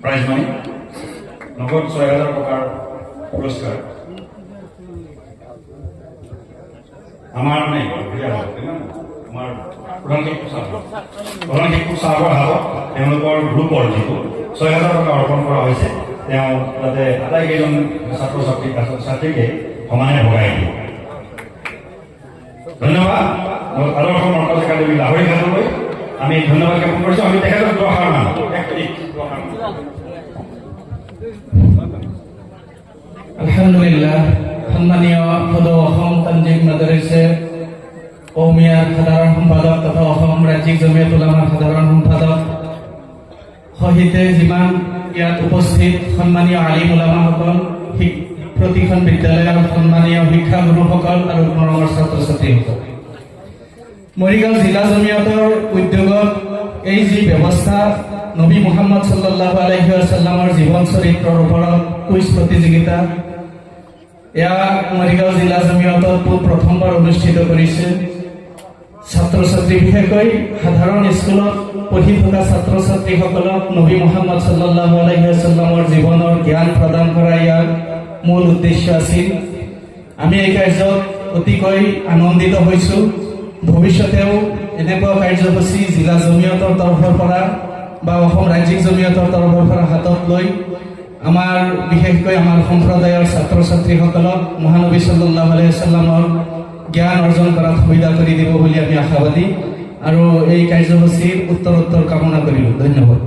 Prize money নগদ ৬,০০০ টকাৰ পুৰস্কাৰ আমাৰ আমাৰ প্ৰধান শিক্ষক চাহাবৰ হাতত তেওঁলোকৰ গ্ৰুপৰ যিটো ৬,০০০ টকা অৰ্পণ কৰা হৈছে তেওঁ যাতে আটাইকেইজন ছাত্ৰ ছাত্ৰীকে সমানে ভগাই দিয়ে। ধন্যবাদ। আদৰ্শ মৰ্কজ একাডেমী লাহৰীঘাটলৈ আমি ধন্যবাদ জ্ঞাপন কৰিছোঁ। আমি তেখেতক দুআষাৰ মান আলহামদুলিল্লাহ। সন্মানীয় সদৌ অসম তানজিম মাদাৰিছে কৌমিয়াৰ সাধাৰণ সম্পাদক তথা অসম ৰাজ্যিক জমিয়ত উলামাৰ সাধাৰণ সম্পাদক সহিতে যিমান ইয়াত উপস্থিত সন্মানীয় আলিম উলামাসকল, প্ৰতিখন বিদ্যালয়ৰ সন্মানীয় শিক্ষাগুৰুসকল আৰু মৰমৰ ছাত্ৰ ছাত্ৰীসকল, মৰিগাঁও জিলা জমিয়তৰ উদ্যোগত এই যি ব্যৱস্থা নবী মুহাম্মদ সাল্লাল্লাহু আলাইহি ওয়াসাল্লামৰ জীৱন চৰিত্ৰৰ ওপৰত কুইজ প্ৰতিযোগিতা, এয়া মৰিগাঁও জিলা জমিয়তত প্ৰথমবাৰ অনুষ্ঠিত কৰিছে। ছাত্ৰ ছাত্ৰী বিশেষকৈ সাধাৰণ স্কুলত পঢ়ি থকা ছাত্ৰ ছাত্ৰীসকলক নবী মুহাম্মদ সাল্লাল্লাহু আলাইহি ওয়াসাল্লামৰ জীৱনৰ জ্ঞান প্ৰদান কৰা ইয়াৰ মূল উদ্দেশ্য আছিল। আমি এই কাৰ্যত অতিকৈ আনন্দিত হৈছোঁ। ভৱিষ্যতেও এনেকুৱা কাৰ্যসূচী জিলা জমিয়তৰ তৰফৰ পৰা বা অসম ৰাজ্যিক জমিয়তৰ তৰফৰ পৰা হাতত লৈ আমাৰ বিশেষকৈ আমাৰ সম্প্ৰদায়ৰ ছাত্ৰ ছাত্ৰীসকলক মহানবী সাল্লাল্লাহু আলাইহি ওয়াসাল্লামৰ জ্ঞান অৰ্জন কৰাত সুবিধা কৰি দিব বুলি আমি আশাবাদী আৰু এই কাৰ্যসূচীৰ উত্তৰোত্তৰ কামনা কৰিলোঁ। ধন্যবাদ।